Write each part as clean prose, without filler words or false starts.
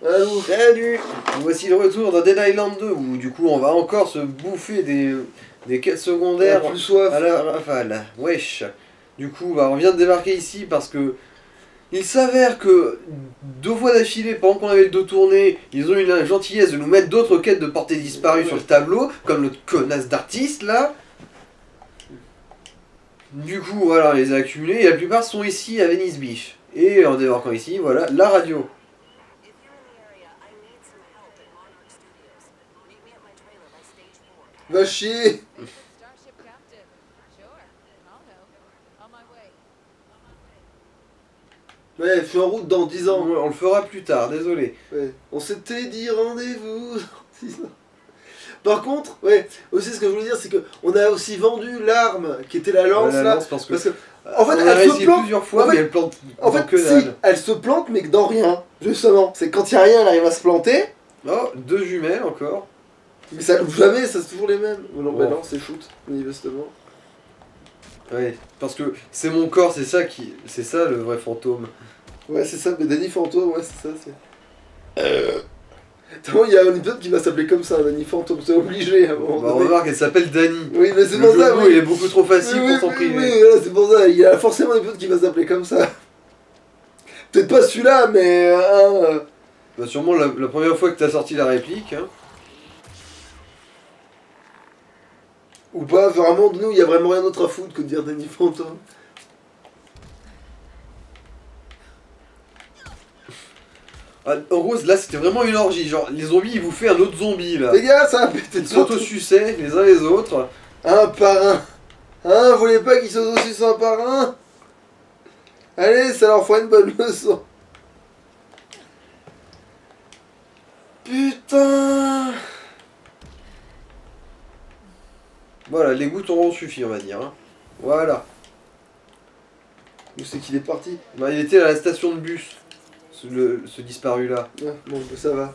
Allô. Salut. Voici le retour d'un Dead Island 2 où du coup on va encore se bouffer des quêtes secondaires Plus soif. à la rafale. Wesh. Du coup on vient de débarquer ici parce que il s'avère que 2 fois d'affilée, pendant qu'on avait le dos tourné, ils ont eu la gentillesse de nous mettre d'autres quêtes de portée disparue sur le tableau, comme notre connasse d'artiste là. Du coup voilà, on les a accumulés et la plupart sont ici à Venice Beach. Et en débarquant ici, voilà, la radio. Va chier. Ouais, je suis en route dans 10 ans. On le fera plus tard, désolé. Ouais. On s'était dit rendez-vous dans 10 ans. Par contre, ouais, aussi ce que je voulais dire, c'est que on a aussi vendu l'arme qui était la lance La là. lance, parce que en fait, on a elle se réussi plante plusieurs fois, en fait, mais elle plante En dans fait, que si, dalle. elle se plante, mais que dans rien, justement. C'est quand il n'y a rien, elle arrive à se planter. Oh, 2 jumelles encore. Mais ça loupe jamais, ça c'est toujours les mêmes. Oh non, Oh. bah non, c'est shoot, manifestement. Ouais, parce que c'est mon corps, c'est ça le vrai fantôme. Ouais, c'est ça, mais Danny Fantôme, ouais, c'est ça, c'est. Attends, il y a un épisode qui va s'appeler comme ça, Danny Fantôme, c'est obligé à un moment Bah donné. remarque, elle s'appelle Dani. Oui, mais c'est Le pour jeu ça, de mots, oui. il est beaucoup trop facile Oui, pour s'en oui, priver. oui, voilà, c'est pour ça, il y a forcément un épisode qui va s'appeler comme ça. Peut-être pas celui-là, mais Bah sûrement la première fois que t'as sorti la réplique, hein. ou pas, vraiment, de nous, il y a vraiment rien d'autre à foutre que de dire Danny Fantôme. Ah, en gros, là c'était vraiment une orgie, genre les zombies ils vous font un autre zombie là. Les gars, ça va péter Ils de sorte. s'auto-suçaient les uns les autres. Un par un. Hein, vous voulez pas qu'ils s'autosucent un par un? Allez, ça leur fera une bonne leçon. Putain. Voilà, les gouttes auront suffi, on va dire. Hein. Voilà. Où c'est qu'il est parti? Bah, il était à la station de bus, ce disparu là. Ah, bon, bah, ça va.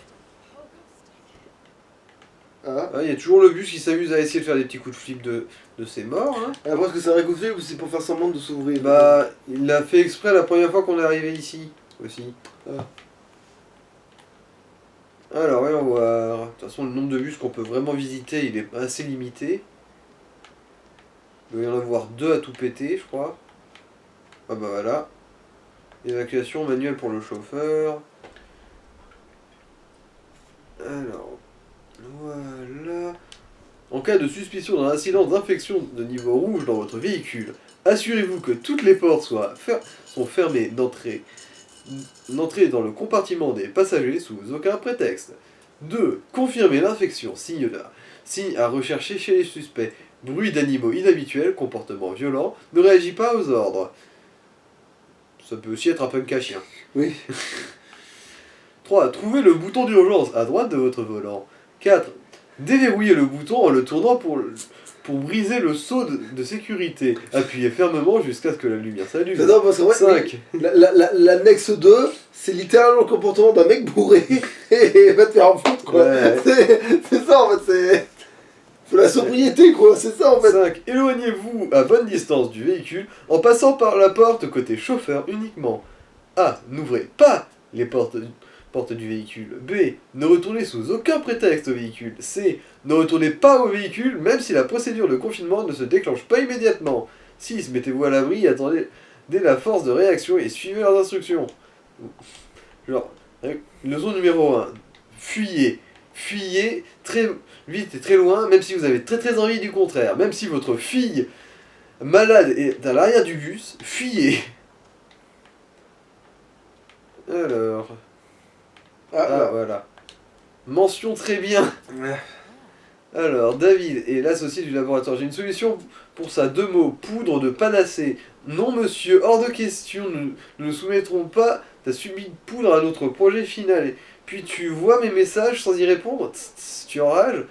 Ah. Il y a toujours le bus qui s'amuse à essayer de faire des petits coups de flip de ses morts. Hein. Après, est-ce que c'est un vrai coup de fil ou c'est pour faire semblant de s'ouvrir? Bah, il l'a fait exprès la première fois qu'on est arrivé ici aussi. Ah. Alors, voyons voir. De toute façon, le nombre de bus qu'on peut vraiment visiter, il est assez limité. Il doit y en avoir 2 à tout péter, je crois. Ah bah voilà. Évacuation manuelle pour le chauffeur. Alors, voilà. En cas de suspicion d'un incident d'infection de niveau rouge dans votre véhicule, assurez-vous que toutes les portes sont fermées d'entrée dans le compartiment des passagers sous aucun prétexte. 2. Confirmez l'infection, signe à rechercher chez les suspects. Bruit d'animaux inhabituels, comportement violent, ne réagit pas aux ordres. Ça peut aussi être un punk à chien. Oui. 3. Trouvez le bouton d'urgence à droite de votre volant. 4. Déverrouillez le bouton en le tournant pour briser le seau de sécurité. Appuyez fermement jusqu'à ce que la lumière s'allume. J'adore parce qu'en vrai, 5. l'annexe 2, c'est littéralement le comportement d'un mec bourré et va te faire en foutre quoi. Ouais. C'est ça en fait, c'est. Faut la sobriété quoi, c'est ça en fait. 5. Éloignez-vous à bonne distance du véhicule en passant par la porte côté chauffeur uniquement. A. N'ouvrez pas les portes du véhicule. B. Ne retournez sous aucun prétexte au véhicule. C. Ne retournez pas au véhicule même si la procédure de confinement ne se déclenche pas immédiatement. 6. Mettez-vous à l'abri et attendez dès la force de réaction et suivez leurs instructions. Genre, leçon numéro 1. Fuyez. Fuyez très vite et très loin, même si vous avez très très envie du contraire. Même si votre fille malade est à l'arrière du bus, fuyez. Alors... voilà. Mention très bien. Alors, David est l'associé du laboratoire. J'ai une solution pour ça. 2 mots. Poudre de panacée. Non, monsieur, hors de question. Nous ne soumettrons pas ta subie poudre à notre projet final. Et puis tu vois mes messages sans y répondre. Tu enrages.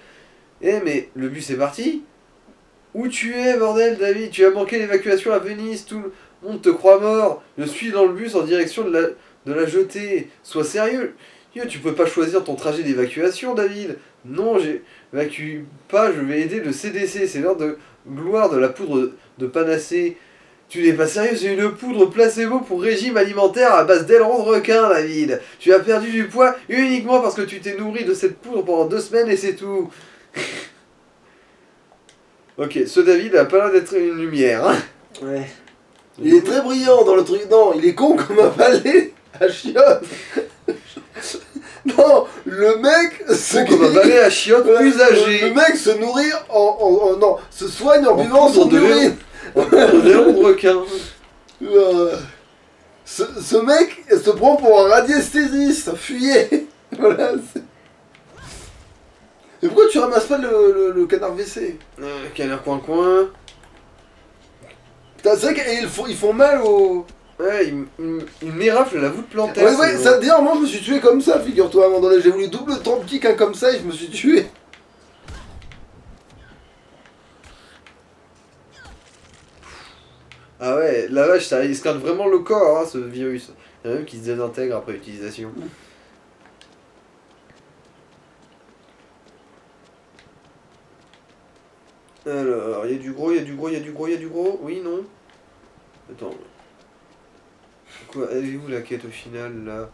Eh, mais le bus est parti. Où tu es, bordel, David? Tu as manqué l'évacuation à Venise. Tout le monde te croit mort. Je suis dans le bus en direction de la jetée. Sois sérieux. Tu peux pas choisir ton trajet d'évacuation, David. Non, j'évacue pas, je vais aider le CDC. C'est l'heure de gloire de la poudre de panacée. Tu n'es pas sérieux, c'est une poudre placebo pour régime alimentaire à base d'ailerons de requin, David. Tu as perdu du poids uniquement parce que tu t'es nourri de cette poudre pendant 2 semaines et c'est tout. Ok, ce David a pas l'air d'être une lumière, hein. Ouais. Il est très brillant dans le truc. Non, il est con comme un balai à chiottes. Non, le mec Comme un balai à chiottes usagé. Le mec se nourrit non, se soigne en buvant son urine. D'ailerons de requin. Ce mec se prend pour un radiesthésiste, fuyez. Voilà. Mais pourquoi tu ramasses pas le canard WC? Canard coin-coin. C'est vrai qu'ils font mal au... Ouais, il m'érafle la voûte plantaire. Ouais, ça, d'ailleurs, moi je me suis tué comme ça, figure-toi, à un moment donné. J'ai voulu double drop kick un comme ça et je me suis tué. Ah ouais, la vache, ça, il scanne vraiment le corps, hein, ce virus. Il y en a même qui se désintègre après utilisation. Alors, il y a du gros, il y a du gros, il y a du gros, il y a du gros. Oui, non? Attends. Quoi? Elle est où la quête au final, là?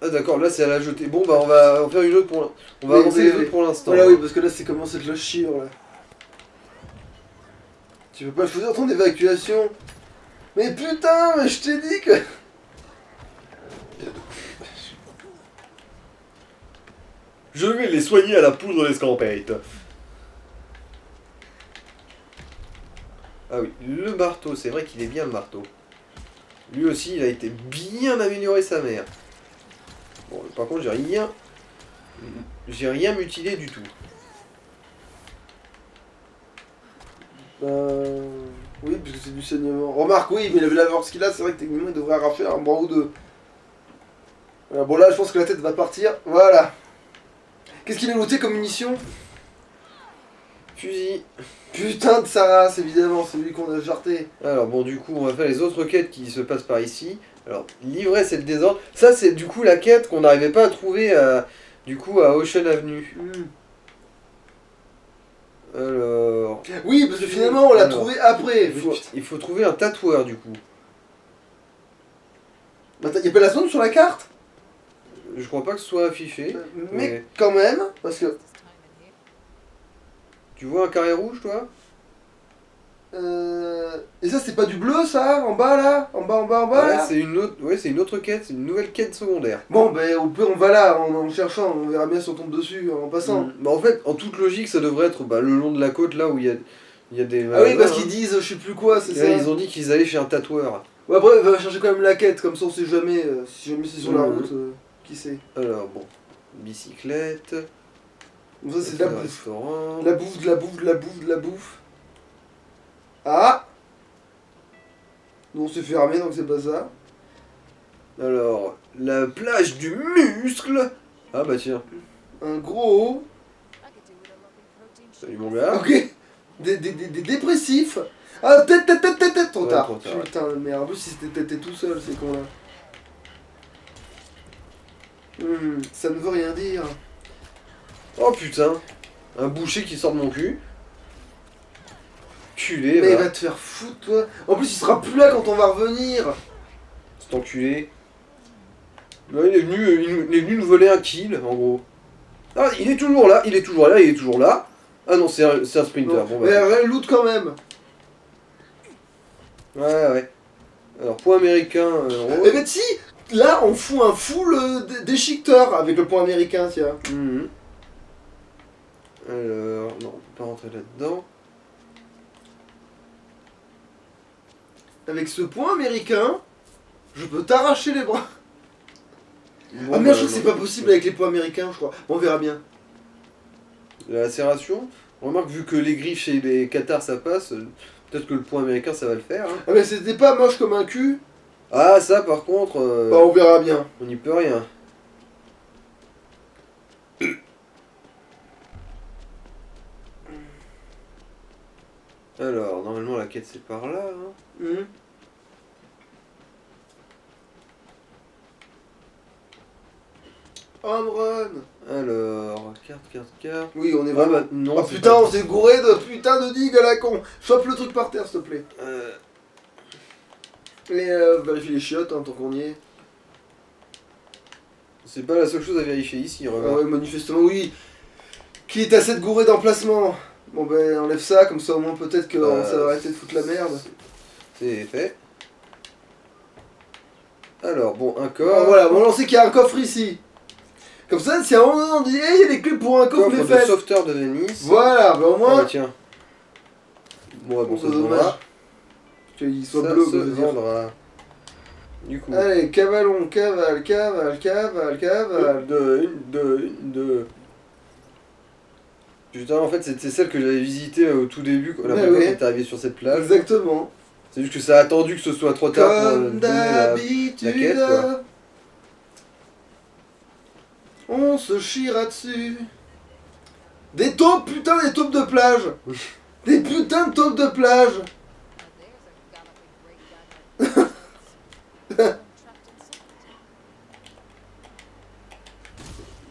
Ah d'accord, là c'est à la jeter. Bon bah on va en faire une autre pour on va avancer les autres pour l'instant. Voilà, oui, parce que là c'est commence à être la chiure, là. Tu peux pas choisir ton évacuation. Mais putain, mais je t'ai dit que... Je vais les soigner à la poudre d'escampette. Ah oui, le marteau, c'est vrai qu'il est bien le marteau. Lui aussi, il a été bien amélioré sa mère. Bon, par contre, j'ai rien mutilé du tout. Oui, parce que c'est du saignement. Remarque, oui, mais la force qu'il a, c'est vrai que techniquement il devrait arracher un bras ou deux. Voilà, bon là, je pense que la tête va partir. Voilà. Qu'est-ce qu'il a noté comme munition? Fusil. Putain de sa race, évidemment, c'est lui qu'on a jarté. Alors bon, du coup, on va faire les autres quêtes qui se passent par ici. Alors, l'ivresse et le désordre. Ça, c'est du coup la quête qu'on n'arrivait pas à trouver du coup à Ocean Avenue. Alors... Oui, parce que finalement, on l'a trouvé après. Il faut trouver un tatoueur, du coup. Bah, y a pas la zone sur la carte? Je crois pas que ce soit affiché. Mais quand même, parce que... Tu vois un carré rouge, toi? Et ça, c'est pas du bleu, ça? En bas, là? En bas, Ouais, là? c'est une autre quête, c'est une nouvelle quête secondaire. Bon, ben, on va là, en cherchant, on verra bien si on tombe dessus, en passant. Bah, en fait, en toute logique, ça devrait être le long de la côte, là où il y a des... Ah oui, parce qu'ils disent, je sais plus quoi, c'est ça. Ils ont dit qu'ils allaient chez un tatoueur. Ouais, après, va chercher quand même la quête, comme ça on sait jamais, si jamais c'est sur la route, qui sait. Alors, bon, bicyclette... Bon, ça c'est de la bouffe. Restaurant... De la bouffe. Ah! Non, c'est fermé, donc c'est pas ça. Alors, la plage du muscle. Ah bah tiens. Un gros... Salut mon gars. Ok. Des dépressifs. Ah, tête. Trop Ouais, tard. trop tard, Putain, mais en plus, si t'étais tout seul, c'est con là. Ça ne veut rien dire. Oh putain. Un boucher qui sort de mon cul. Culé, Mais il va. va te faire foutre, toi. En plus, il sera plus là quand on va revenir. Cet enculé. Là, il est venu nous voler un kill, en gros. Ah, il est toujours là, il est toujours là, il est toujours là. Ah non, c'est un sprinter. Non. Bon, Mais bah, rien loot quand même. ouais. Alors, point américain, Eh ben si, là on fout un full déchiqueteur avec le point américain, tiens. Alors, non, on peut pas rentrer là-dedans. Avec ce point américain, je peux t'arracher les bras. Bon, Ah mais je crois que c'est pas possible avec les points américains, je crois. Bon, on verra bien. La lacération. Remarque, vu que les griffes et les cathares ça passe, peut-être que le point américain ça va le faire. Hein. Ah mais c'était pas moche comme un cul. Ah, ça par contre. Bah on verra bien. On n'y peut rien. Alors, normalement la quête c'est par là. Hein. Home run. Alors, carte. Oui, on est Ah vraiment... bah, non, Oh c'est putain, pas- on s'est gouré de putain de digue à la con. Chope le truc par terre, s'il te plaît. Et vérifie les chiottes, hein, tant qu'on y est. C'est pas la seule chose à vérifier ici, Ah remarque. ouais, manifestement, oui. Qui est assez de gouré d'emplacement. Bon ben, enlève ça, comme ça au moins peut-être que ça va arrêter de foutre la merde. C'est fait. Alors, bon, un Bon, corps. voilà, bon, on sait qu'il y a un coffre ici. Comme ça, si à un moment donné on dit, hey, il y a des clés pour un coffre, mes Coffre de fesses. sauveteur de Venise. Voilà, ben au Ah moins... bah tiens. Bon, bon, ça se dommage vendra. qu'il soit Ça bleu, se je veux dire. vendra. Du coup. Allez, cavalon, cavale. Deux. Putain, en fait, c'était celle que j'avais visitée au tout début, la Ouais, première fois ouais. qu'on était arrivé sur cette plage. Exactement. C'est juste que ça a attendu que ce soit trop tard pour Comme donner la d'habitude, quête, quoi. on se chiera dessus. Des taupes, putain, des taupes de plage. Des putains de taupes de plage.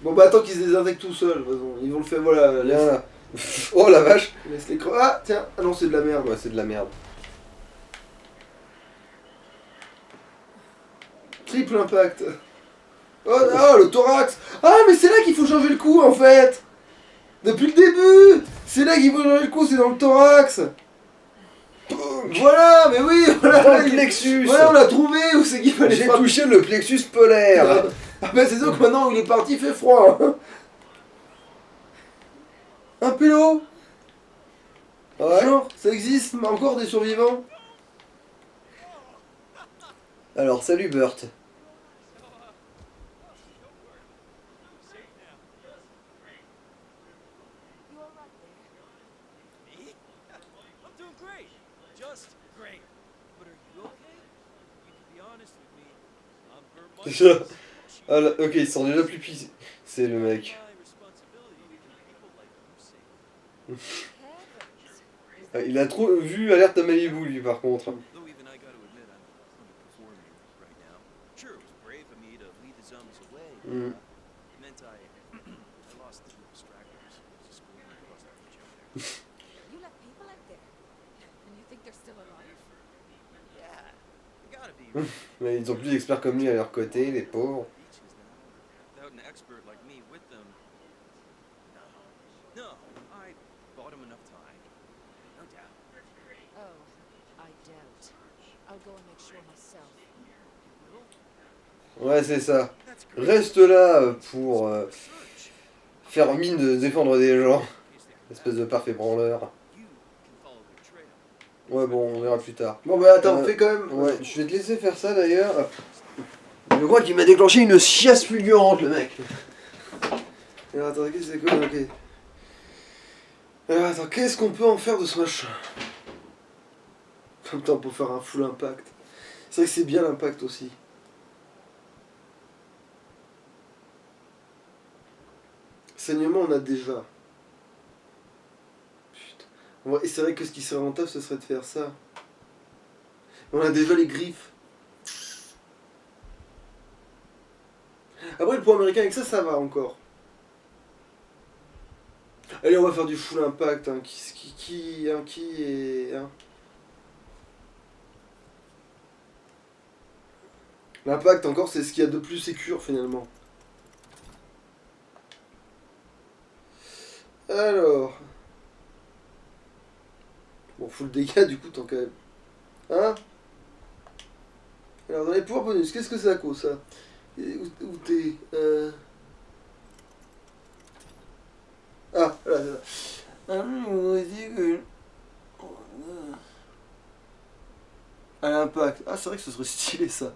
Bon bah attends qu'ils se désintègrent tout seuls, de toute façon. Ils vont le faire, voilà. Viens là. Oh la vache. Laisse les ah tiens, ah non c'est de la merde. Ouais, c'est de la merde. Triple impact. Oh le thorax. Ah mais c'est là qu'il faut changer le coup en fait. Depuis le début. C'est là qu'il faut changer le coup, c'est dans le thorax. Voilà, mais oui, voilà. Dans le plexus. Voilà, on l'a trouvé, où c'est qu'il fallait J'ai frapper. touché le plexus polaire. Ah bah c'est sûr que maintenant où il est parti, il fait froid. Hein. Un pélo. Ouais. Genre, ça existe encore des survivants? Alors, salut Burt. Ah, là, ok, ils sont déjà plus pis. C'est le mec. Ah, il a trop vu Alerte à Malibu, lui, par contre. Mm. Mais ils ont plus d'experts comme lui à leur côté, les pauvres. Ouais, c'est ça. Reste là pour faire mine de défendre des gens. Espèce de parfait branleur. Ouais, bon, on verra plus tard. Bon bah attends, fais quand même. Ouais, je vais te laisser faire ça d'ailleurs. Je crois qu'il m'a déclenché une chiasse fulgurante, le mec. Alors attends, qu'est-ce que c'est quoi? Ok. Alors attends, qu'est-ce qu'on peut en faire de ce machin? En même temps, pour faire un full impact. C'est vrai que c'est bien l'impact aussi. Saignement, on a déjà. Putain. Et c'est vrai que ce qui serait rentable, ce serait de faire ça. On a déjà les griffes. Après, le point américain, avec ça, ça va encore. Allez, on va faire du full impact. Hein. Qui est... Hein. L'impact, encore, c'est ce qu'il y a de plus sécure, finalement. Alors... Bon, full dégâts, du coup, tant quand même. Hein? Alors, dans les pouvoirs bonus, qu'est-ce que c'est à cause, ça? Où t'es Ah, là, c'est ça. À l'impact. Ah, c'est vrai que ce serait stylé, ça.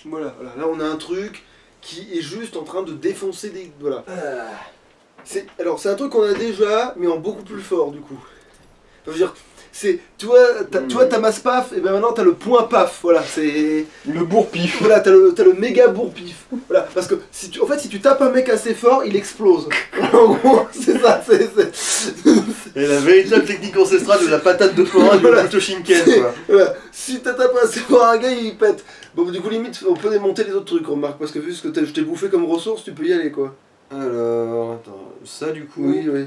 Voilà, là on a un truc qui est juste en train de défoncer des... Voilà. Alors, c'est un truc qu'on a déjà, mais en beaucoup plus fort, du coup. Enfin, je veux dire, tu vois, t'as masse paf, et ben maintenant t'as le point paf, voilà, c'est... Le bourre-pif. Voilà, t'as le méga bourre-pif. Voilà, parce que, en fait, si tu tapes un mec assez fort, il explose. En gros, c'est ça, Et la véritable technique ancestrale de la patate de forain du Voilà. couteau Shinken, quoi. Voilà, si t'as tapé assez fort un gars, il pète. Bon, du coup, limite, on peut démonter les autres trucs, remarque, parce que vu ce que je t'ai bouffé comme ressource, tu peux y aller, quoi. Alors, attends, ça du coup... Oui, oui.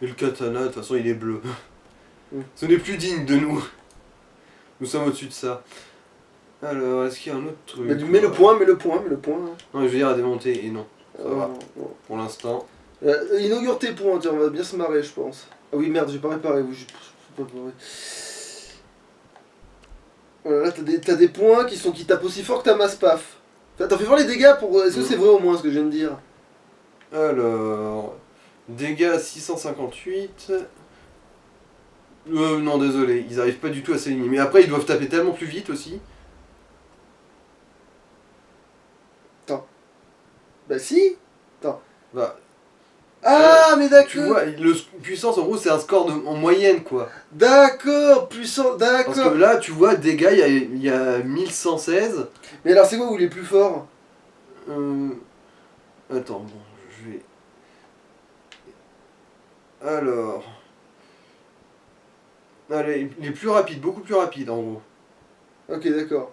Et le katana, de toute façon, il est bleu. Mm. Ce n'est plus digne de nous. Nous sommes au-dessus de ça. Alors, est-ce qu'il y a un autre truc? Mets le point. Non, je vais dire à démonter, et non. Ça va, Non. pour l'instant. Inaugure tes points, tiens, on va bien se marrer, je pense. Ah oui, merde, j'ai pas réparé, oui, je peux pas réparer. Voilà, là, t'as des points qui tapent aussi fort que ta masse paf. Enfin, t'en fais voir les dégâts pour... Est-ce que c'est vrai au moins ce que je viens de dire? Alors... Dégâts 658... non, désolé, ils arrivent pas du tout à s'aligner. Mais après, ils doivent taper tellement plus vite aussi. Attends. Bah si. Attends. Bah, Ah, mais d'accord. tu vois, puissance en gros, c'est un score en moyenne, quoi. D'accord, puissant, Parce que d'accord. là, tu vois, dégâts, il y a 1116. Mais alors c'est quoi où il est plus fort? Attends, bon, je vais... Alors... Allez, les plus rapides, beaucoup plus rapides en gros. Ok, d'accord.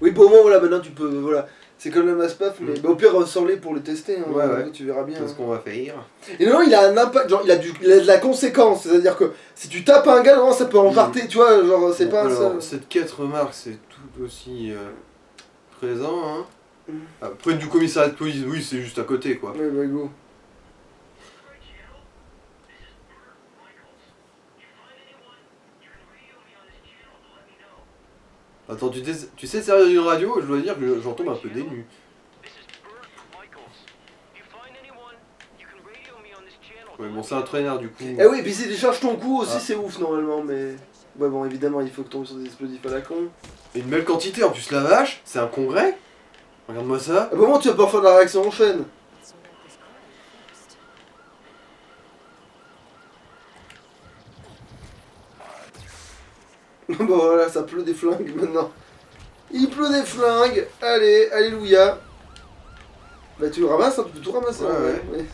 Oui, pour moi, voilà, maintenant tu peux... Voilà. C'est comme la masse paf, mais bah, au pire, sors-les pour les tester, hein, Ouais. tu verras bien. C'est ce qu'on va faire. Et non, il a un impact, genre il a de la conséquence, c'est-à-dire que si tu tapes un gars, non, ça peut envarter, tu vois, genre c'est Bon, pas alors, ça. cette quête remarque, c'est tout aussi présent. Hein. Mm. Après, du commissariat de police, oui, c'est juste à côté quoi. Ouais, bah go. Attends, tu sais servir d'une radio? Je dois dire que j'en tombe un peu dénu. Ouais, bon, c'est un traîneur du coup. Eh oui, et puis si tu charges ton coup aussi, Ah. c'est ouf normalement, mais. Ouais, bon, évidemment, il faut que tu tombes sur des explosifs à la con. Et une belle quantité, en plus la vache, c'est un congrès. Regarde-moi ça. À un moment, tu vas pas faire de la réaction en chaîne. Bon, voilà, ça pleut des flingues maintenant. Il pleut des flingues, allez, alléluia. Bah, tu le ramasses, hein, tu peux tout ramasser. Ouais, en vrai. ouais. Ouais.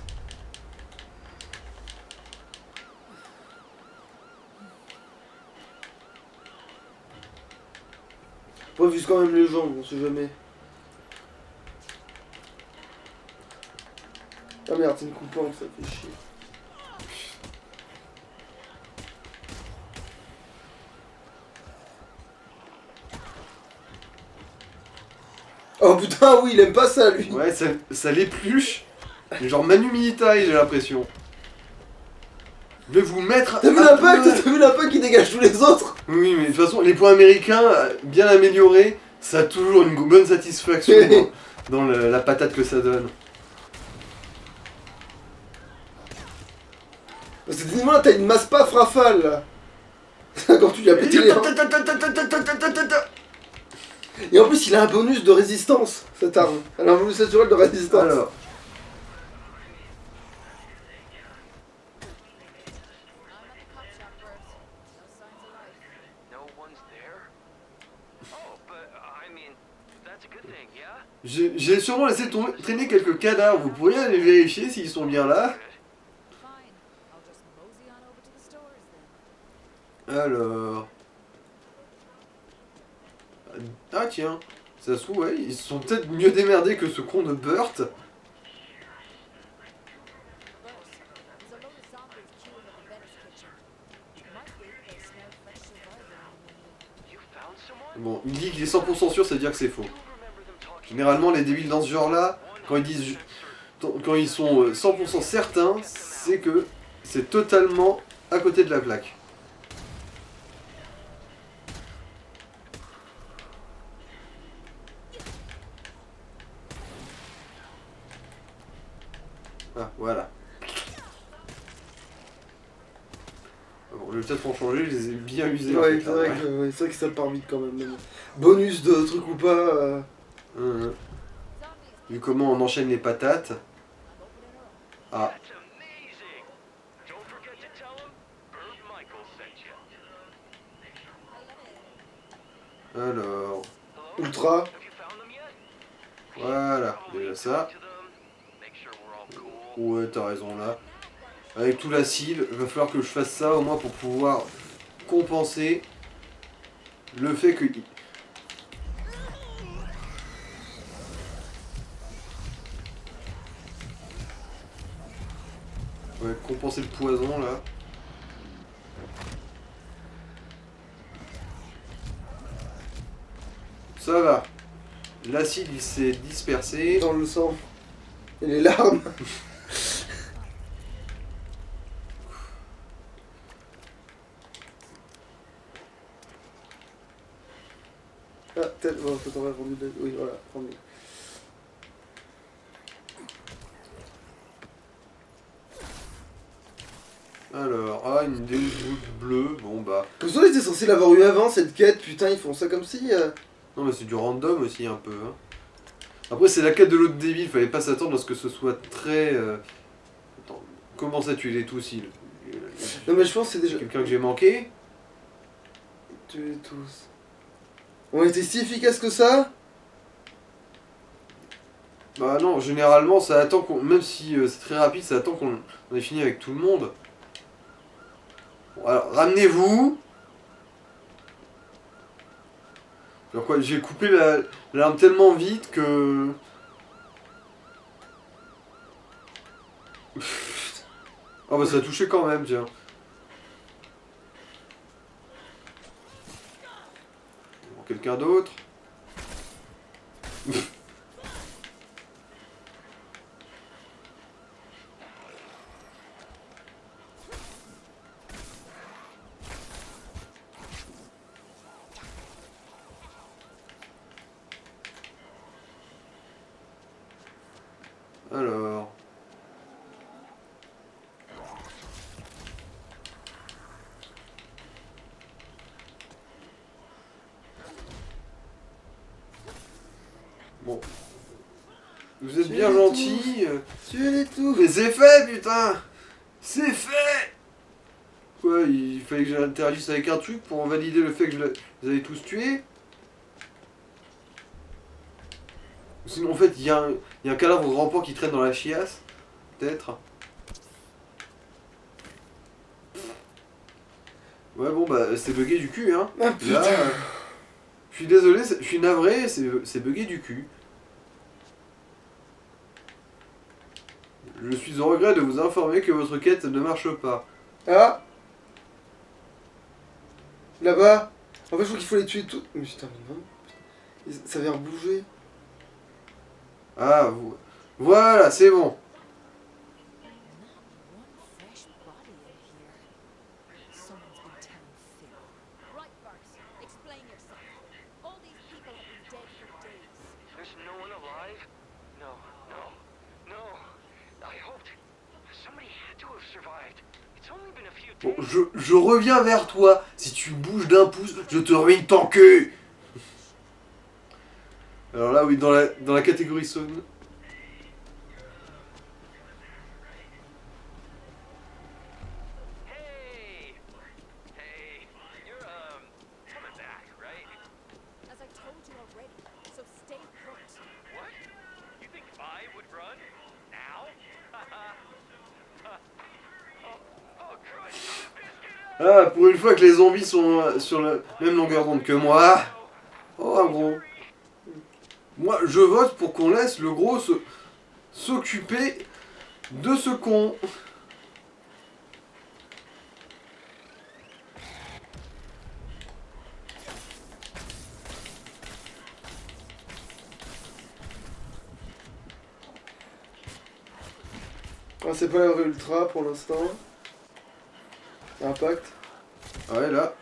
Après, vise quand même les jambes, on sait jamais. Ah merde, c'est une coupante, ça fait chier. Oh putain, oui, il aime pas ça, lui. Ouais, ça l'épluche. Mais genre Manu Militaire, j'ai l'impression. Je vais vous mettre. T'as vu à l'impact? poil. T'as vu l'impact qui dégage tous les autres? Oui, mais de toute façon, les points américains, bien améliorés, ça a toujours une bonne satisfaction dans la patate que ça donne. Parce que dis-moi, t'as une masse paf rafale, là. Quand tu lui as pété les reins. Et en plus, il a un bonus de résistance, cette arme. Elle a un bonus naturel de résistance. Alors, j'ai sûrement laissé traîner quelques cadavres. Vous pourriez aller vérifier s'ils sont bien là. Alors... Ah tiens, ça se trouve, ouais, ils sont peut-être mieux démerdés que ce con de Burt. Bon, il dit qu'il est 100% sûr, ça veut dire que c'est faux. Généralement, les débiles dans ce genre-là, quand ils sont 100% certains, c'est que c'est totalement à côté de la plaque. Ah, voilà. Bon, je vais peut-être en changer, je les ai bien usés. en Ouais, fait, c'est là, vrai, ouais. c'est vrai que ça part vite quand même. Mais bon. Bonus de truc ou pas. Vu comment on enchaîne les patates. Ah. Alors... Ultra. Voilà, déjà ça. Ouais, t'as raison là. Avec tout l'acide, il va falloir que je fasse ça au moins pour pouvoir compenser le fait que... Ouais, compenser le poison là. Ça va. L'acide il s'est dispersé. Dans le sang. Et les larmes. Ah, peut-être, bon, peut-être on va rendu. Oui, voilà, rendu. Alors, ah, une déboule bleue, bon bah... Comme ça, on était censé l'avoir eu avant, cette quête, putain, ils font ça comme si... Non mais c'est du random aussi un peu. Hein. Après c'est la quête de l'autre débile, fallait pas s'attendre à ce que ce soit très... Attends, comment ça tu les tous il... Non mais je pense que c'est déjà... Quelqu'un que j'ai manqué? Tuez tous. On était si efficaces que ça? Bah non, généralement ça attend qu'on... Même si c'est très rapide, ça attend qu'on ait fini avec tout le monde. Bon, alors, ramenez-vous. Alors quoi, j'ai coupé l'arme tellement vite que... Ah bah ça a touché quand même, tiens. Bon, quelqu'un d'autre? Alors... Bon. Vous êtes bien gentils. Tuez-les tous. Mais c'est fait, putain! C'est fait! Quoi, il fallait que j'interagisse avec un truc pour valider le fait que je les avais tous tués? Sinon, en fait, il y a un cadavre rampant qui traîne dans la chiasse. Peut-être. Ouais, bon, bah, c'est bugué du cul, hein. Ah putain. Là, je suis désolé, je suis navré, c'est bugué du cul. Je suis au regret de vous informer que votre quête ne marche pas. Ah. Là-bas. En fait, je crois qu'il faut les tuer tous. Mais putain, mais non. Ça vient bouger. Ah, voilà, c'est bon. Bon, je reviens vers toi. Si tu bouges d'un pouce, je te ruine ton cul. Alors là, oui, dans la catégorie saune. Ah, pour une fois que les zombies sont sur la même longueur d'onde que moi. Oh, un gros. Moi, je vote pour qu'on laisse le gros s'occuper de ce con. Ah, c'est pas la vraie ultra pour l'instant. Impact. Ouais, là.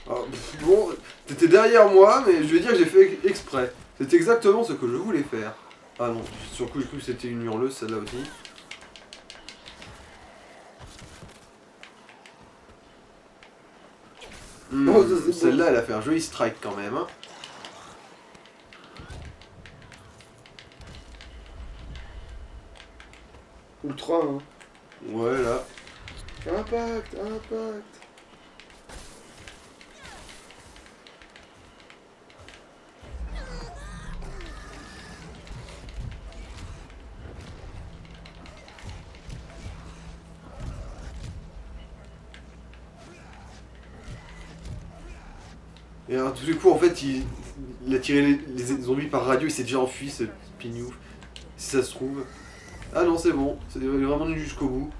Ah, bon, t'étais derrière moi, mais je vais dire que j'ai fait exprès. C'est exactement ce que je voulais faire. Ah non, sur le coup, j'ai cru que c'était une hurleuse, celle-là aussi. Oh, ça, c'est Celle-là, elle a fait un joli strike quand même. Hein. Ultra, hein. Ouais, là. Impact, impact. Et alors, tout du coup, en fait, il a tiré les zombies par radio, il s'est déjà enfui, ce pignou. Si ça se trouve. Ah non, c'est bon, il est vraiment venu jusqu'au bout.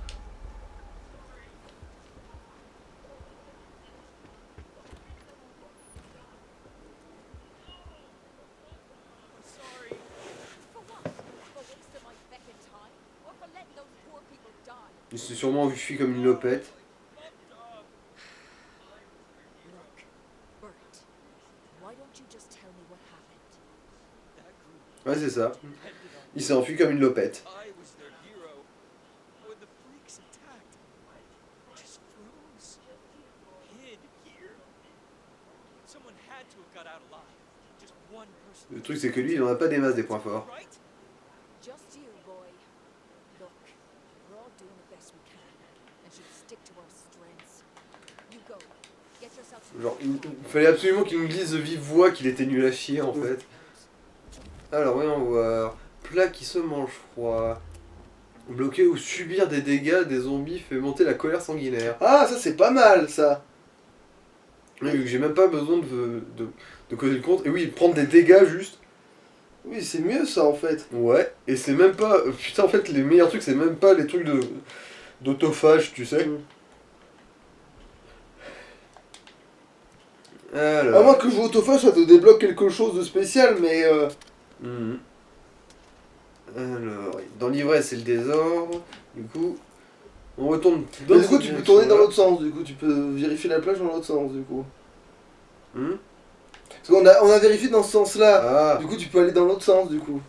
Il s'est sûrement fui comme une lopette. Ouais, c'est ça. Il s'est enfui comme une lopette. Le truc, c'est que lui, il en a pas des masses des points forts. Genre, il fallait absolument qu'il nous dise de vive voix qu'il était nul à chier en fait. Alors, voyons voir. Plat qui se mange froid. Bloquer ou subir des dégâts des zombies fait monter la colère sanguinaire. Ah, ça c'est pas mal ça. Oui, vu que j'ai même pas besoin de causer le compte. Et oui, prendre des dégâts juste. Oui, c'est mieux ça en fait. Ouais, et c'est même pas. Putain, en fait, les meilleurs trucs, c'est même pas les trucs d'autophage, tu sais. Alors. À moins que je joue autophage, ça te débloque quelque chose de spécial, mais. Alors, dans l'ivresse, c'est le désordre. Du coup, on retourne Mais du coup, tu peux tourner dans l'autre sens, du coup, tu peux vérifier la plage dans l'autre sens, du coup. Parce qu'on a vérifié dans ce sens-là, du coup, tu peux aller dans l'autre sens, du coup.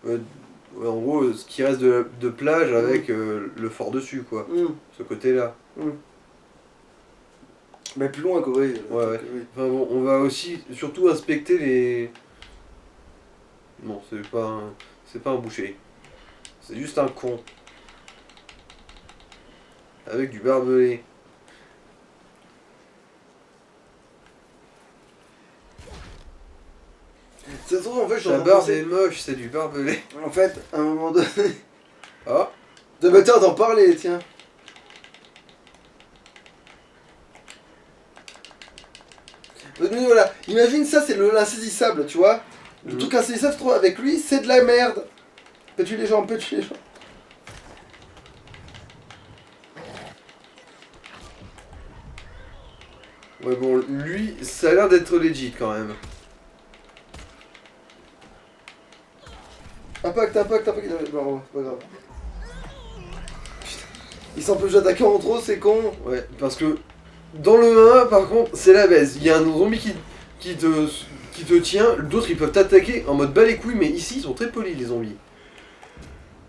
Ouais, en gros, ce qui reste de plage avec le fort dessus, quoi. Ce côté-là. Mais plus loin, quoi, oui. Ouais. Enfin bon, on va aussi surtout inspecter les... Non, c'est pas un boucher. C'est juste un con. Avec du barbelé. Ça se trouve, en fait, La barbe est moche, c'est du barbelé. En fait, à un moment donné... Ah. Bah tiens, d'en parler, tiens. Mais voilà, imagine ça, c'est l'insaisissable, tu vois. Le truc insaisissable, je trouve, avec lui, c'est de la merde. Peux-tu les gens, peux-tu les gens. Ouais bon, lui, ça a l'air d'être legit quand même. Impact. Non, c'est pas grave. Putain. Ils s'empêchent d'attaquer en trop, c'est con. Ouais, parce que dans le 1, par contre, c'est la baisse. Il y a un zombie qui te tient, d'autres ils peuvent t'attaquer en mode bas les couilles, mais ici ils sont très polis les zombies.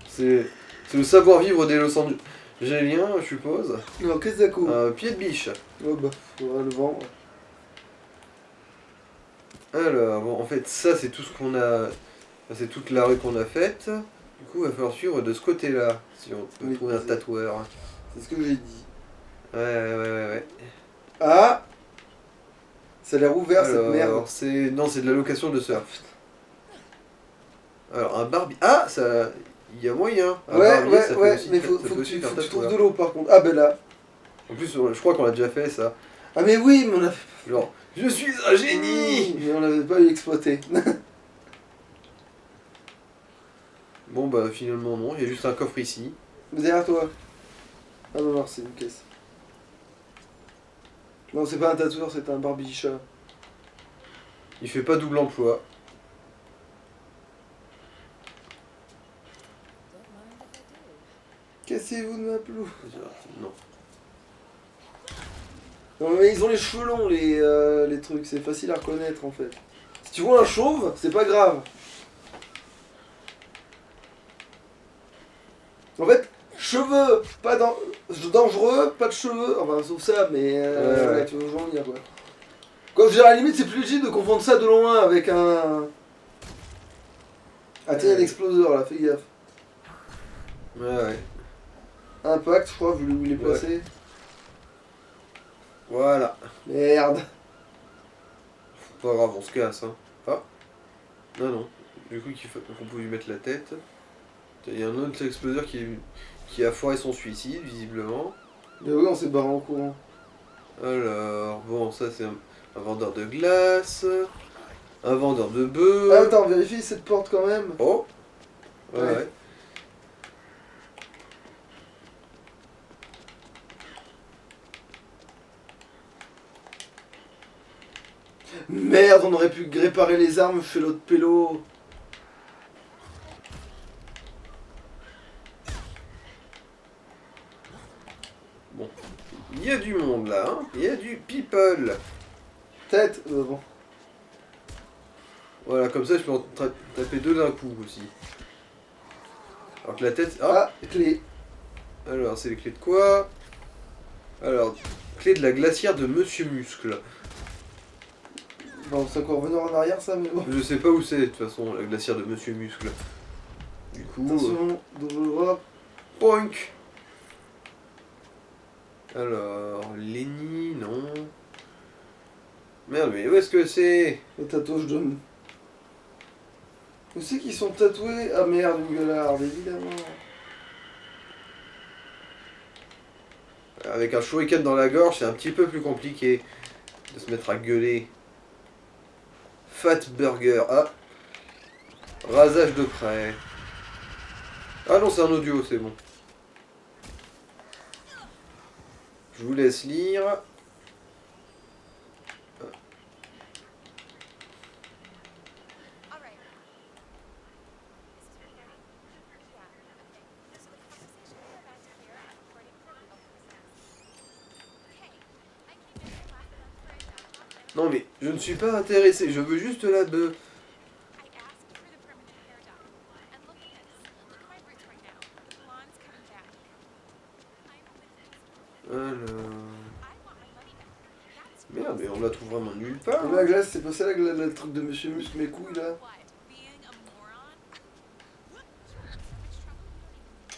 C'est le savoir-vivre des Los Angeles. J'ai lien, je suppose. Non, qu'est-ce que ça coûte Pied de biche. Oh bah, faudra le vendre. Alors, bon, en fait, ça c'est tout ce qu'on a. C'est toute la rue qu'on a faite. Du coup, il va falloir suivre de ce côté-là, si on peut trouver un tatoueur. C'est ce que j'ai dit. Ouais. Ah, ça a l'air ouvert cette merde. Non, c'est de la location de surf. Alors, un barbier. Ah, ça. Il y a moyen. Ouais, mais faut que tu trouves de l'eau par contre. Ah ben là. En plus, je crois qu'on l'a déjà fait ça. Ah mais oui, mais on a fait... Genre, je suis un génie. Mais on l'avait pas exploité. Bon bah finalement non, il y a juste un coffre ici. Derrière toi. Ah non, c'est une caisse. Non, c'est pas un tatoueur, c'est un barbicha. Il fait pas double emploi. Cassez-vous de ma pelouse. Non. Non mais ils ont les cheveux longs les trucs, c'est facile à reconnaître en fait. Si tu vois un chauve, c'est pas grave. En fait, cheveux, pas dans... dangereux, pas de cheveux, enfin sauf ça, mais Ouais. ouais, tu vois, j'en dire quoi. Quoi, je veux dire, à la limite, c'est plus légit de confondre ça de loin avec un. Ah, tiens, il y a l'exploseur là, fais gaffe. Ouais. Impact, je crois, vu où il est placé. Voilà. Merde. Pas grave, on se casse. Hein. Ah. Non, non. Du coup, qu'on pouvait lui mettre la tête. Il y a un autre exploseur qui a foiré son suicide, visiblement. Mais oui, on s'est barré en courant. Alors, bon, ça c'est un vendeur de glace. Un vendeur de Ah, bœufs. attends, vérifie cette porte quand même. Oh. Ouais, Ouais. ouais. Merde, on aurait pu réparer les armes chez l'autre pélo. Bon. Il y a du monde là, hein. Il y a du people. Tête, bon. Voilà, comme ça je peux en taper deux d'un coup aussi. Alors que la tête. Ah, clé. Alors, c'est les clés de quoi? Alors, clé de la glacière de Monsieur Muscle. Bon, c'est encore revenir en arrière ça, mais bon. Je sais pas où c'est de toute façon, la glacière de Monsieur Muscle. Du coup. Attention, double drop. Poink. Alors, Lenny, non. Merde, mais où est-ce que c'est? Le tatouage de. Où c'est qu'ils sont tatoués? Ah merde, une gueularde, évidemment. Avec un shuriken dans la gorge, c'est un petit peu plus compliqué de se mettre à gueuler. Fat Burger, ah. Rasage de près. Ah non, c'est un audio, c'est bon. Je vous laisse lire. Non mais, je ne suis pas intéressé, je veux juste la bœuf. Alors... Merde, mais on la trouve vraiment nulle part. La glace, c'est pas celle-là que le truc de Monsieur Muscle, mes couilles là.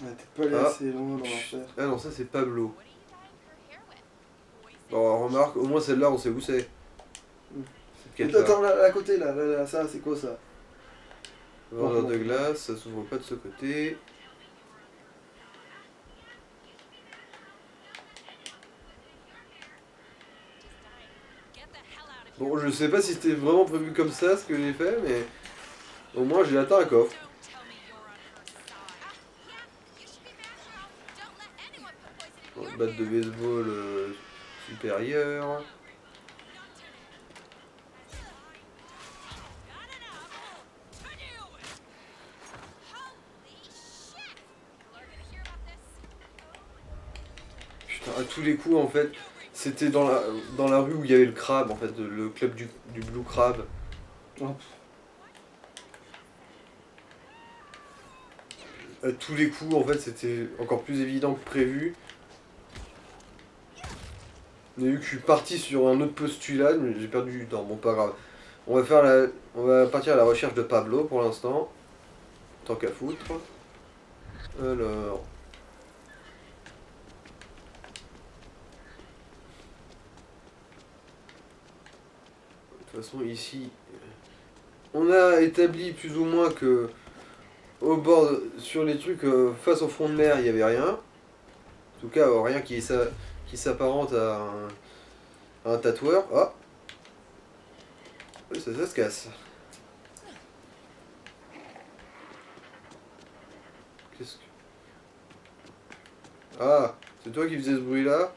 Ah, t'es pas allé assez loin dans l'enfer. Ah non, ça c'est Pablo. Bon, remarque, au moins celle-là on sait où c'est. Attends, là, à côté, là, ça, c'est quoi ça? Vendeur de glace, ça s'ouvre pas de ce côté. Bon, je sais pas si c'était vraiment prévu comme ça ce que j'ai fait, mais au moins j'ai atteint un coffre. Bon, batte de baseball supérieure. Putain, à tous les coups en fait, c'était dans la rue où il y avait le crabe en fait, le club du Blue Crab. Oh. À tous les coups en fait c'était encore plus évident que prévu. Mais vu que je suis parti sur un autre postulat, mais j'ai perdu du temps, bon pas grave. On va partir à la recherche de Pablo pour l'instant. Tant qu'à foutre. Alors. De toute façon ici. On a établi plus ou moins que au bord, sur les trucs face au front de mer, il n'y avait rien. En tout cas, rien qui s'apparente à un tatoueur. Ah, oui, ça se casse. Qu'est-ce que... Ah, c'est toi qui faisais ce bruit-là?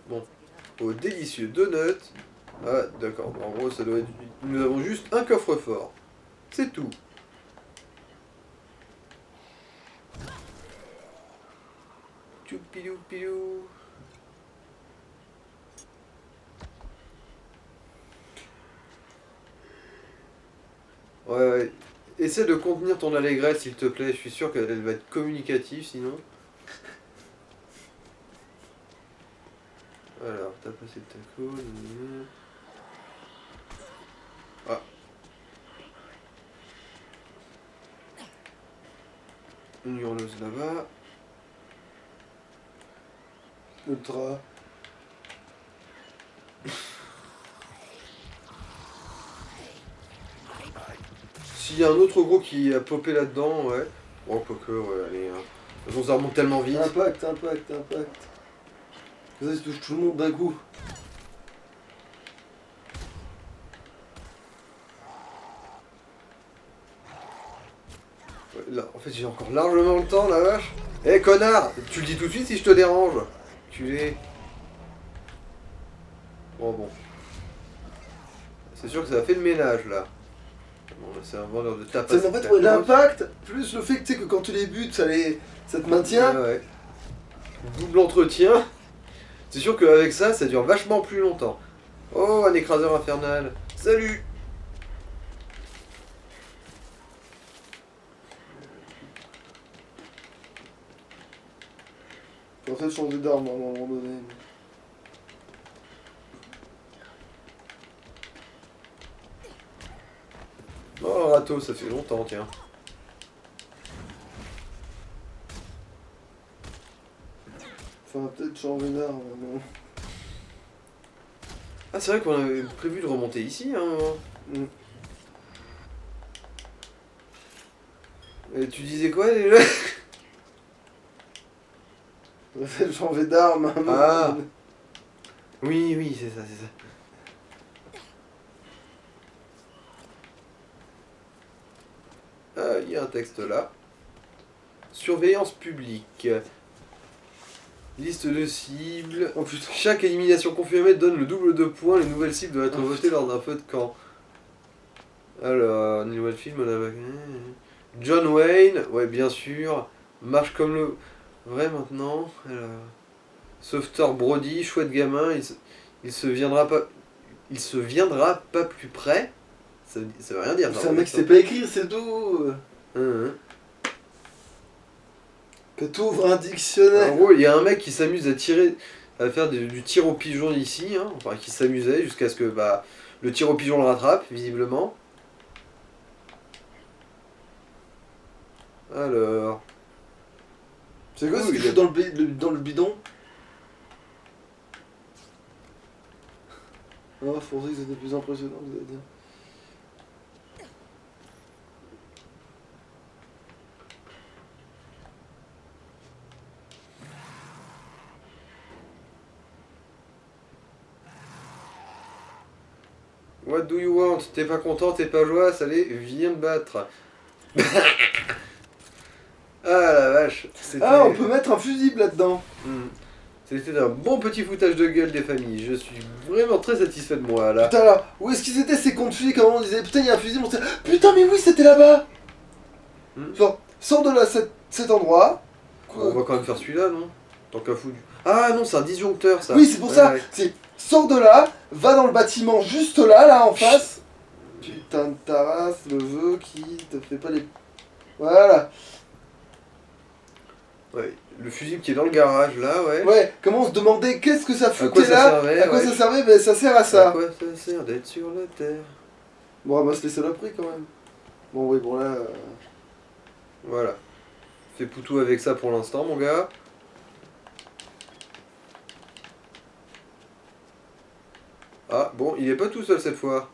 Bon, au délicieux donut. Ah, d'accord, en gros, ça doit être... Nous avons juste un coffre-fort. C'est tout. Tchoupidou pidou. Ouais, ouais. Essaie de contenir ton allégresse, s'il te plaît. Je suis sûr qu'elle va être communicative, sinon. Alors, t'as passé le taco. Ah. Une hurleuse là-bas. Ultra. S'il y a un autre gros qui a popé là-dedans, ouais. Bon, quoique, ouais, allez. Hein. De toute façon, ça remonte tellement vite. Impact. Ça, il touche tout le monde d'un coup. Ouais, là, en fait, j'ai encore largement le temps, la vache. Eh, connard! Tu le dis tout de suite si je te dérange. Culé. Bon. C'est sûr que ça a fait le ménage, là. Bon, là, c'est un vendeur de tapas. En fait, ouais, l'impact, plus le fait que, tu sais, que quand tu les butes, ça te maintient. Ouais. Double entretien. C'est sûr qu'avec ça, ça dure vachement plus longtemps. Oh, un écraseur infernal. Salut! Faut en fait changer d'arme à un moment donné. Oh, le râteau, ça fait longtemps, tiens. Enfin, peut-être changer d'arme. Mais... Ah, c'est vrai qu'on avait prévu de remonter ici, hein. Et tu disais quoi déjà? Peut-être changer d'arme. À un moment Ah. donné. Oui, c'est ça. Ah, il y a un texte là. Surveillance publique. Liste de cibles. Oh putain. Chaque élimination confirmée donne le double de points. Les nouvelles cibles doivent être Oh, votées lors d'un feu de camp. Alors, niveau de film, on a... John Wayne, ouais, bien sûr. Marche comme le vrai maintenant. Alors... Sauveteur Brody, chouette gamin, il se viendra pas plus près. Ça veut rien dire. C'est un mec qui sait pas écrire, c'est tout. Que t'ouvres un dictionnaire. En gros, il y a un mec qui s'amuse à faire du tir au pigeon ici, hein, enfin qui s'amusait jusqu'à ce que le tir au pigeon le rattrape, visiblement. Alors... C'est quoi ce qu'il fout dans le bidon? Oh, Fonzie, c'était plus impressionnant, vous allez dire. What do you want? T'es pas content, t'es pas joyeux, allez, viens me battre. Ah la vache. Ah, on peut mettre un fusible là-dedans. C'était un bon petit foutage de gueule des familles. Je suis vraiment très satisfait de moi là. Putain, là, où est-ce qu'ils étaient ces cons de fusils? Comment on disait, putain, il y a un fusible, on s'est... Putain, mais oui, c'était là-bas. Genre, sors de là, cet endroit. On va quand même faire celui-là, non? Tant qu'à foutre. Ah non, c'est un disjoncteur ça. Oui, c'est pour ça. C'est, sors de là, va dans le bâtiment juste là en face. Putain de ta race, le vœu qui te fait pas les... Voilà. Ouais, le fusible qui est dans le garage là, ouais. Ouais, comment on se demandait qu'est-ce que ça foutait quoi ça là? servait, à quoi ça servait? Ben ça sert à ça. À quoi ça sert d'être sur la terre? Bon, ramasse les saloperies quand même. Bon, oui, bon là... Voilà. Fais poutou avec ça pour l'instant, mon gars. Ah, bon, il est pas tout seul cette fois.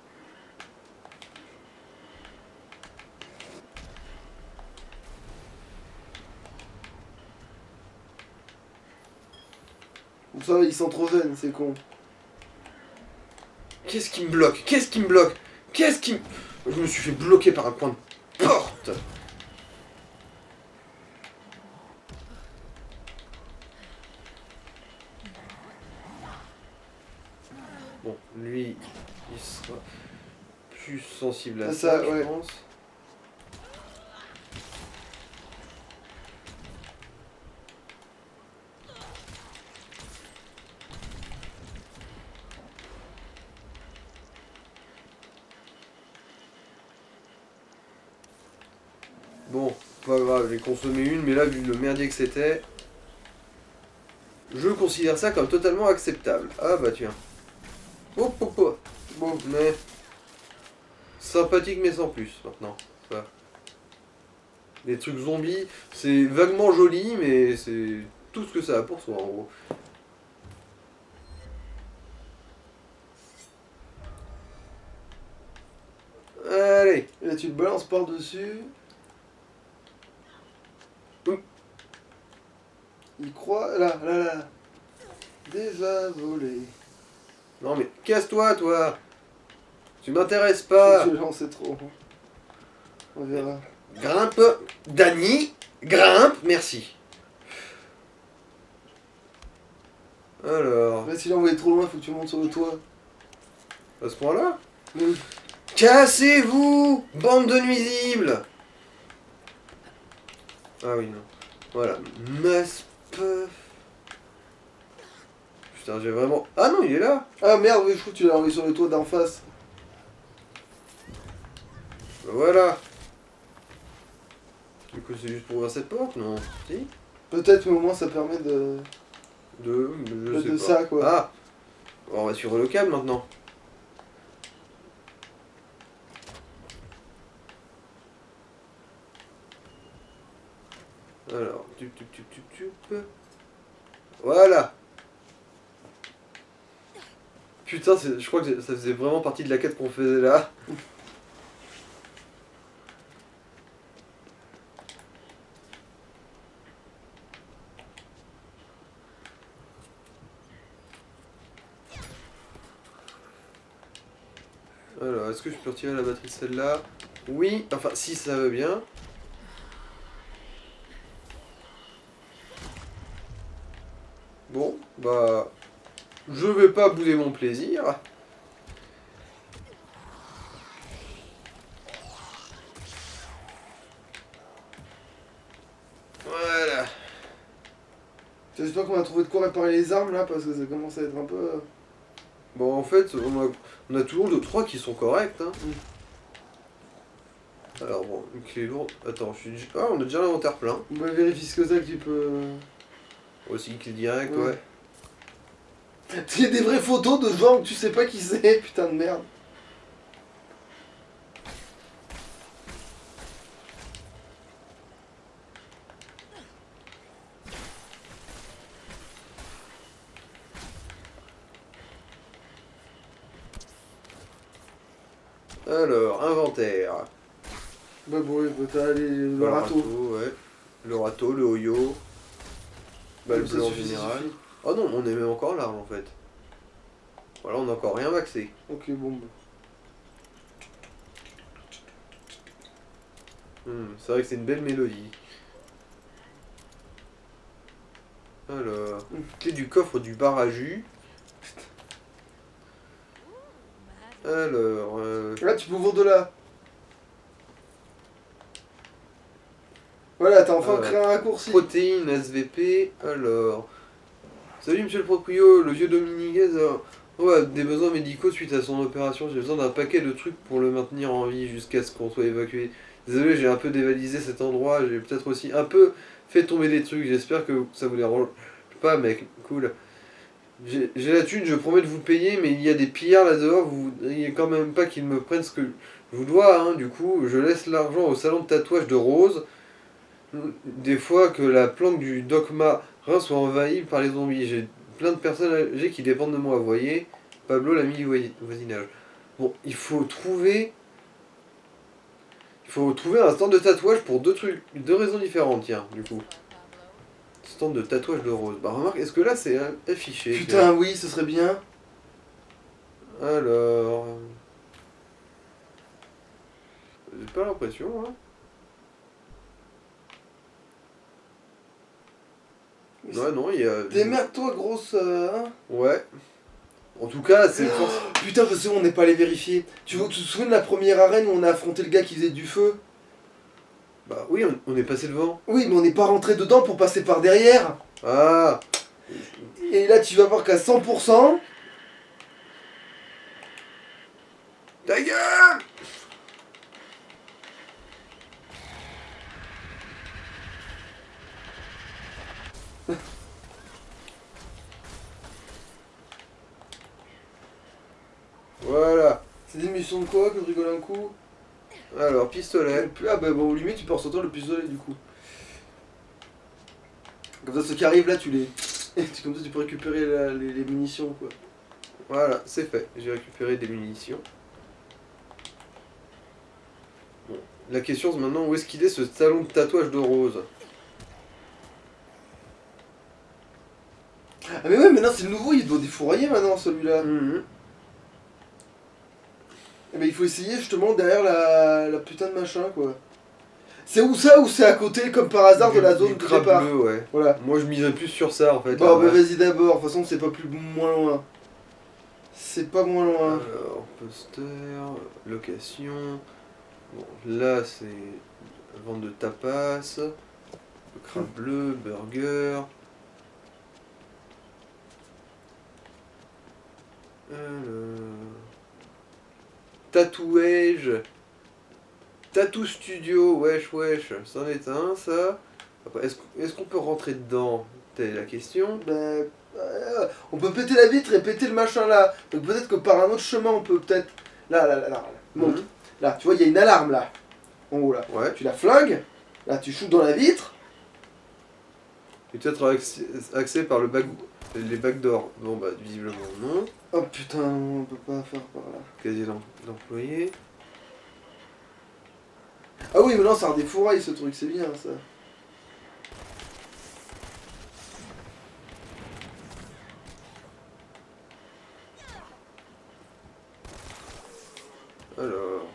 Ça, ils sont trop jeunes, c'est con. Qu'est-ce qui me bloque? Je me suis fait bloquer par un coin de porte. Bon, lui, il sera plus sensible à ça, ouais. je pense. Bon, pas grave, j'ai consommé une, mais là, vu le merdier que c'était, je considère ça comme totalement acceptable. Ah bah tiens. Oh, oh, oh. Bon, mais... sympathique mais sans plus, maintenant. Ça. Les trucs zombies, c'est vaguement joli, mais c'est tout ce que ça a pour soi, en gros. Allez. Et là, tu le balances par-dessus. Il croit... Là. Déjà volé. Non mais casse-toi, toi. Tu m'intéresses pas. Je lançais trop. On verra. Grimpe. Dany. Grimpe. Merci. Alors... Mais s'il a envoyé trop loin, faut que tu montes sur le toit. À ce point-là? Oui. Cassez-vous, bande de nuisibles. Ah oui, non. Voilà. Maspuff. Putain, j'ai vraiment... Ah non, il est là. Ah merde, oui, je crois que tu l'as envoyé sur le toit d'en face. Voilà. Du coup, c'est juste pour ouvrir cette porte, non? Si? Peut-être, mais au moins ça permet de... Je sais de pas. ça, quoi. Ah. On va suivre le câble maintenant. Alors, tup. Voilà. Putain, je crois que ça faisait vraiment partie de la quête qu'on faisait là. Alors, est-ce que je peux retirer la batterie de celle-là? Oui, enfin, si ça veut bien. Bon, bah... je vais pas bouder mon plaisir. Voilà. J'espère qu'on a trouvé de quoi réparer les armes, là, parce que ça commence à être un peu... Bon, en fait, on a toujours 2-3 qui sont corrects, hein. Alors bon, une clé lourde... Attends, ah, on a déjà l'inventaire plein. Bah, vérifie ce que ça que tu peux... Aussi, clé direct, ouais. Il y a des vraies photos de gens que tu sais pas qui c'est, putain de merde. Alors, inventaire. Bah bon, oui, bah, t'as le râteau. Ouais. Le râteau, le Oyo. Balle Ça bleue en suffit, ça général. suffit. Oh non, on est même encore là en fait. Voilà, on n'a encore rien maxé. Ok, bon, bah. C'est vrai que c'est une belle mélodie. Alors, clé du coffre du bar à jus. Alors, Là, tu peux ouvrir de là. Voilà, t'as enfin créé un raccourci. protéines, SVP. Alors, salut monsieur le proprio, le vieux Dominguez a des besoins médicaux suite à son opération. J'ai besoin d'un paquet de trucs pour le maintenir en vie jusqu'à ce qu'on soit évacué. Désolé, j'ai un peu dévalisé cet endroit. J'ai peut-être aussi un peu fait tomber des trucs. J'espère que ça vous dérange pas, mec. Cool. J'ai la thune, je promets de vous payer, mais il y a des pillards là dehors. Vous voudriez quand même pas qu'ils me prennent ce que je vous dois, hein. Du coup, je laisse l'argent au salon de tatouage de Rose. Des fois que la planque du dogma Rhin soit envahie par les zombies. J'ai plein de personnes âgées qui dépendent de moi, vous voyez. Pablo, l'ami du voisinage. Bon, il faut trouver un stand de tatouage pour deux raisons différentes, tiens, du coup. Stand de tatouage de Rose. Bah remarque, est-ce que là c'est affiché? Putain, oui, ce serait bien. Alors... J'ai pas l'impression, hein. Ouais, non, il y a... Démerde-toi, grosse... hein. Ouais. En tout cas, c'est... Putain, je sais, on n'est pas allé vérifier. Tu te souviens de la première arène où on a affronté le gars qui faisait du feu? Bah oui, on est passé devant. Oui, mais on n'est pas rentré dedans pour passer par derrière. Ah. Et là, tu vas voir qu'à 100%... Ta gueule! Voilà. C'est des missions de quoi que je rigole un coup? Alors, pistolet. Ah bah bon, limite tu peux ressortir le pistolet du coup. Comme ça ceux qui arrivent là tu les... Comme ça tu peux récupérer les munitions quoi. Voilà, c'est fait. J'ai récupéré des munitions. Bon. La question c'est maintenant où est-ce qu'il est ce salon de tatouage de Rose? Ah mais ouais, maintenant c'est le nouveau, il doit défourailler maintenant celui-là. Et ben il faut essayer justement derrière la putain de machin quoi. C'est où ça ou c'est à côté comme par hasard de la zone de crabe départ bleu, ouais. Voilà. Moi je miserais plus sur ça en fait. Bon bah vas-y d'abord, de toute façon c'est pas plus moins loin. C'est pas moins loin. Alors, poster, location. Bon, là c'est vente de tapas, le crabe bleu, burger. Tatouage. Tattoo studio, wesh wesh, c'en est un ça. Après, est-ce qu'on peut rentrer dedans? Telle est la question. Ben, on peut péter la vitre et péter le machin là. Donc peut-être que par un autre chemin on peut peut-être... Là. Monte. Là, tu vois, il y a une alarme là. En haut là. Ouais. Tu la flingues. Là, tu shootes dans la vitre. Et peut-être accès par les backdoors. Bon bah visiblement non. Oh putain, on peut pas faire par là. Casier d'employé. Ah oui, mais non, ça redéfouraille ce truc, c'est bien ça. Alors.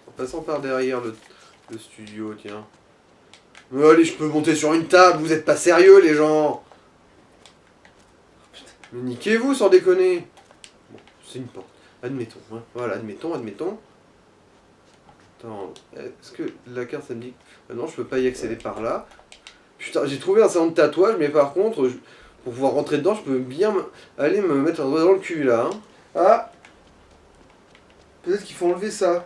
En passant par derrière le studio, tiens. Mais allez, je peux monter sur une table, vous êtes pas sérieux les gens. Mais niquez-vous sans déconner. Bon, c'est une porte. Admettons, hein. Voilà, admettons. Attends, est-ce que la carte ça me dit... non, je peux pas y accéder par là. Putain, j'ai trouvé un salon de tatouage, mais par contre, pour pouvoir rentrer dedans, je peux bien aller me mettre un doigt dans le cul là. Hein. Ah, peut-être qu'il faut enlever ça.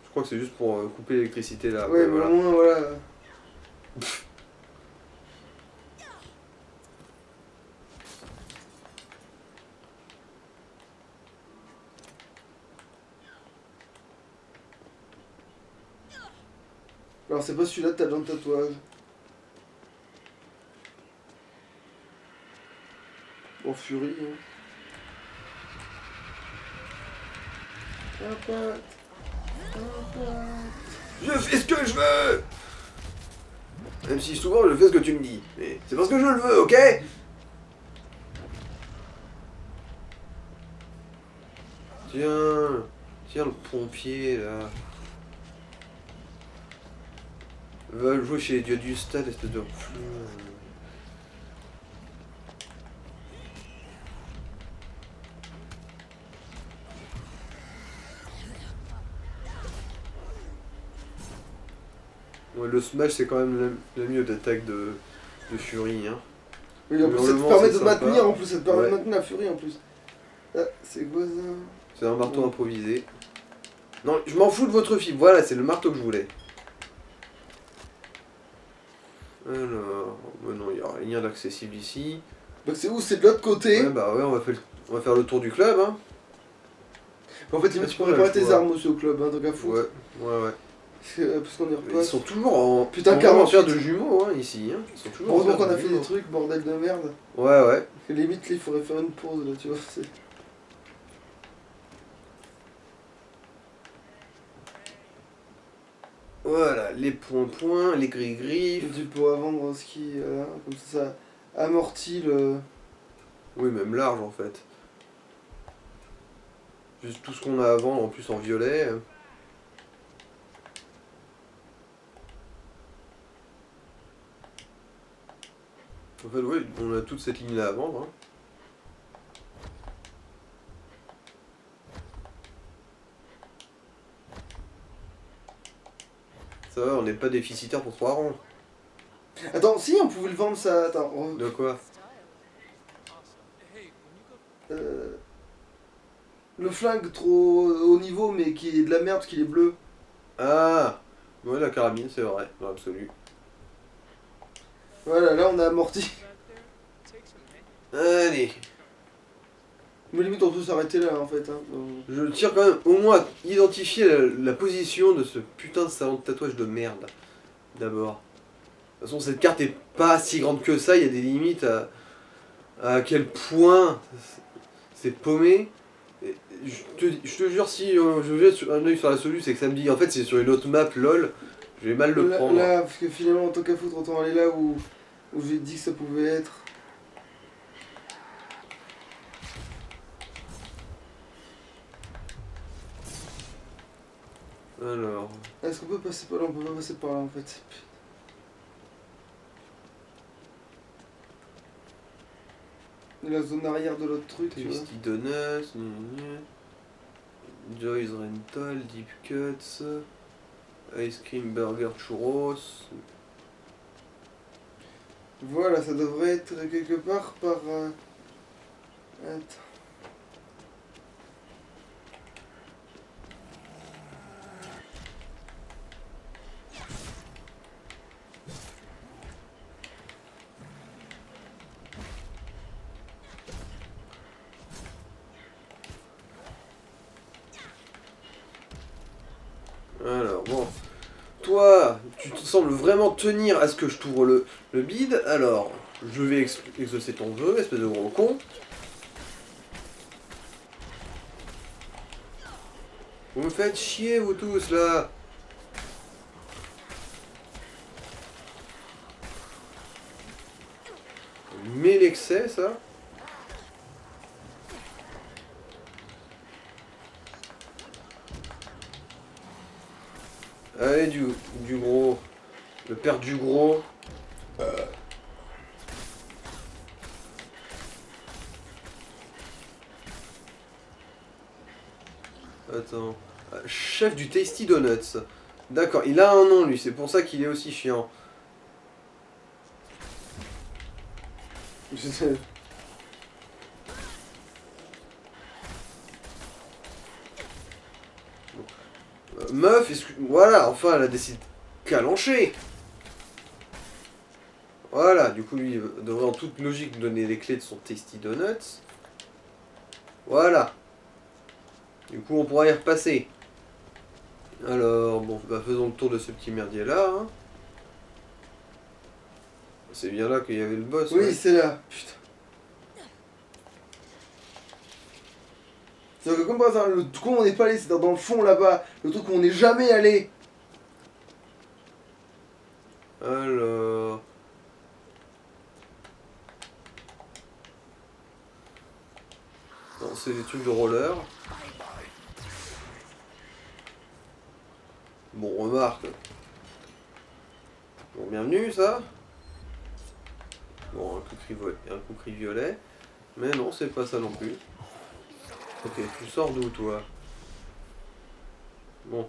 Je crois que c'est juste pour couper l'électricité là. Ouais, mais voilà. au moins, voilà. Alors c'est pas celui-là, t'as besoin de tatouage. Bon, Fury, hein. Je fais ce que je veux. Même si souvent je fais ce que tu me dis. Mais c'est parce que je le veux, ok? Tiens le pompier là. Va jouer chez les dieux du stade, espèce de flou. Ouais, le smash c'est quand même la mieux d'attaque de Fury. Hein. Oui, en plus ça te permet de maintenir, en plus ça te permet de maintenir la Fury en plus. Ah, c'est quoi ça? C'est un marteau improvisé. Non, je m'en fous de votre fibre, voilà, c'est le marteau que je voulais. Alors, bah non, il n'y a rien d'accessible ici. Donc c'est où? C'est de l'autre côté. Ouais, bah ouais, on va faire le tour du club, hein. En fait, limite, tu peux réparer tes armes aussi au club, hein, tant qu'à foutre. Ouais. Parce qu'on y repasse. Ils sont toujours en... Putain, 48 de jumeaux, hein, ici, hein. Ils sont toujours heureusement qu'on en a fait jumeaux. des trucs, bordel de merde. Ouais. Limite, là, il faudrait faire une pause, là, tu vois. Voilà, les points, les gris-gris. Tu pourras vendre ce qui... comme ça amortit le... Oui, même large, en fait. Juste tout ce qu'on a à vendre, en plus en violet. En fait, oui, on a toute cette ligne-là à vendre. Hein. Ça va, on n'est pas déficitaire pour 3 rangs. Attends, si, on pouvait le vendre, ça... Attends. De quoi? Le flingue trop haut niveau, mais qui est de la merde parce qu'il est bleu. Ah! Ouais, la carabine, c'est vrai, dans l'absolu. Voilà, là on a amorti. Allez. Mais limite on peut s'arrêter là en fait. Hein. Donc... Je tiens quand même au moins à identifier la position de ce putain de salon de tatouage de merde. D'abord. De toute façon, cette carte est pas si grande que ça, il y a des limites à quel point c'est paumé. Et je te jure, si je jette un oeil sur la solution, c'est que ça me dit en fait c'est sur une autre map, lol, je vais mal le prendre. Là, parce que finalement, en tant qu'à foutre, autant aller là où j'ai dit que ça pouvait être. Alors. Est-ce qu'on peut passer par là? On peut pas passer par là en fait. La zone arrière de l'autre truc, tu vois. Tasty Donuts, Joy's Rental, Deep Cuts, Ice Cream Burger Churros. Voilà, ça devrait être quelque part par... Attends. Alors bon, toi, tu te sembles vraiment tenir à ce que je t'ouvre le bide, alors je vais exaucer ton vœu, espèce de gros con. Vous me faites chier vous tous là. Mais l'excès ça. Allez du gros. Le père du gros. Attends. Chef du Tasty Donuts. D'accord, il a un nom lui, c'est pour ça qu'il est aussi chiant. Je sais. Meuf, voilà, enfin elle a décidé de calancher. Voilà, du coup lui il devrait en toute logique nous donner les clés de son Tasty Donuts. Voilà. Du coup on pourra y repasser. Alors, bon, bah faisons le tour de ce petit merdier là. Hein. C'est bien là qu'il y avait le boss. Oui, ouais. c'est là. Putain. C'est que comme par hasard, le truc où on n'est pas allé, c'est dans le fond là-bas. Le truc où on n'est jamais allé. Alors... Non, c'est des trucs de roller. Bon, remarque. Bon, bienvenue, ça. Bon, un coup violet. Mais non, c'est pas ça non plus. Ok, tu sors d'où, toi? Bon.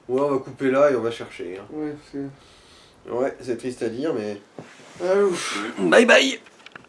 Ouais, on va couper là et on va chercher. Hein. Ouais, parce que... Ouais, c'est triste à dire, mais... Allô. Bye bye.